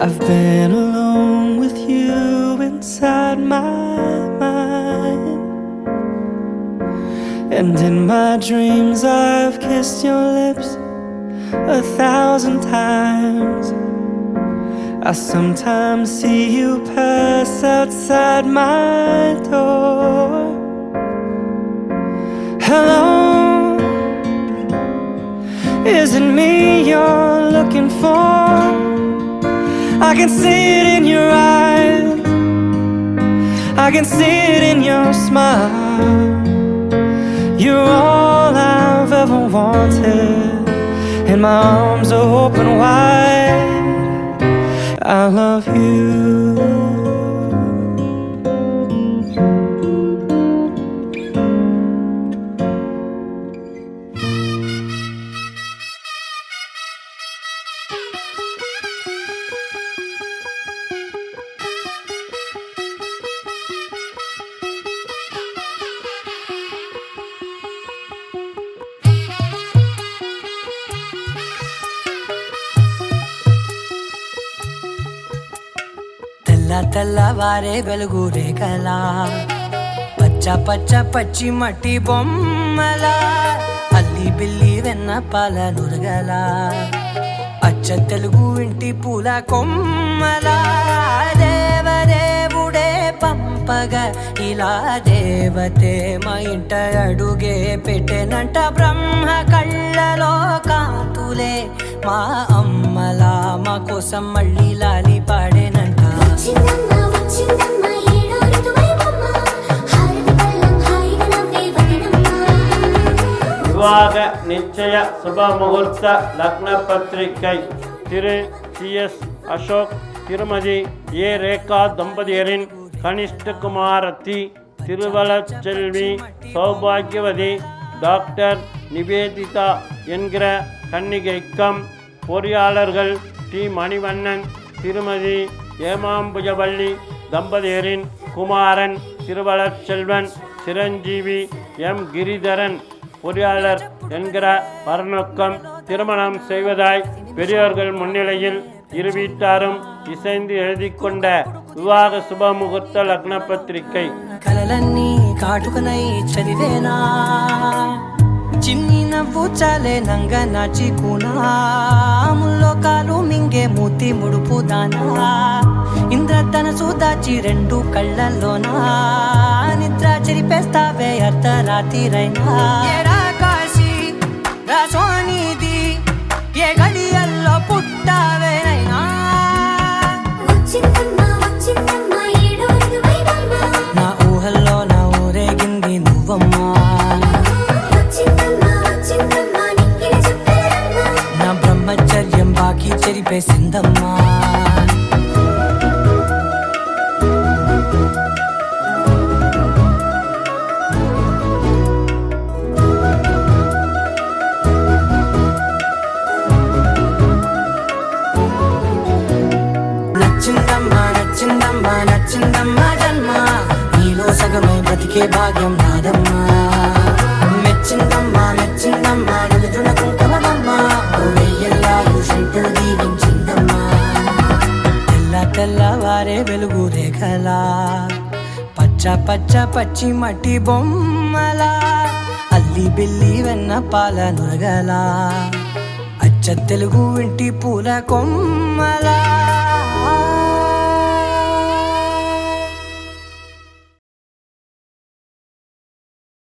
I've been alone with you inside my mind, and in my dreams I've kissed your lips 1,000 times. I sometimes see you pass outside my door. Hello, is it me you're looking for? I can see it in your eyes, I can see it in your smile. You're all I've ever wanted, and my arms are open wide. I love you. తెల్లవారే వెలుగు రేఖలా పచ్చ పచ్చ పచ్చి మట్టి బొమ్మల అల్లి బిల్లి వెన్న పాల నురగల అచ్చ తెలుగు ఇంటి పూల కొమ్మల దేవదేవుడే పంపగా ఇలా దేవతే మా ఇంట అడుగే పెట్టెనంట బ్రహ్మ కళ్ళలో కాంతులే మా అమ్మలా మా కోసం మళ్ళీ లాలి పాడేనంట. விவாக நிச்சய சுபமுகூர்த்த லக்ன பத்திரிகை திரு CS அசோக் திருமதி A ரேகா தம்பதியரின் கனிஷ்ட குமாரத்தி திருவளச்செல்வி சௌபாகியவதி டாக்டர் நிவேதிதா என்கிற கன்னிகைக்கம் பொறியாளர்கள் டி மணிவண்ணன் திருமதி ஏமாம்புஜவள்ளி தம்பதியரின் குமாரன் திருவளச்செல்வன் சிரஞ்சீவி M கிரிதரன் பொறியாளர் என்கிற மரணக்கம் திருமணம் செய்வதாய் பெரியோர்கள் முன்னிலையில் இரு வீட்டாரும் இசைந்து எழுதி கொண்ட விவாக சுபமுகூர்த்த லக்ன பத்திரிகை. కలలన్నీ కాటుకనై చదివేనా చిన్ని నవ్వు చాలే నంగ నాచి కూనాముల్లో కాలు మింగే మూతి ముడుపు దానా ఇంద్రధనసు దాచి రెండు కళ్ళల్లోనా నిద్ర చెరిపేస్తావే అర్ధరాత్రిరైనా ఏరా కాశీ రా సోనిది ఏ గడియల్లో పుట్టావేనైనా నా ఊహల్లో నా ఊరేగింది నువ్వమ్మా నా బ్రహ్మచర్యం బాకీ చెరిపేసిందమ్మా. నచ్చిందమ్మా నచ్చిందమ్మా జన్మ నీలో సగమై బ్రతికే భాగ్యం నాదమ్మా. మెచ్చిందమ్మా మెచ్చిందమ్మా నిలుచున్న కుంకుమమ్మా వెయ్యల్లాలు శంటు దీవించిందమ్మా. తెల్లవారే వెలుగు రేఖలా పచ్చ పచ్చ పచ్చి మట్టి బొమ్మల అల్లి బిల్లి వెన్న పాల నురగల అచ్చ తెలుగు ఇంటి పూల కొమ్మల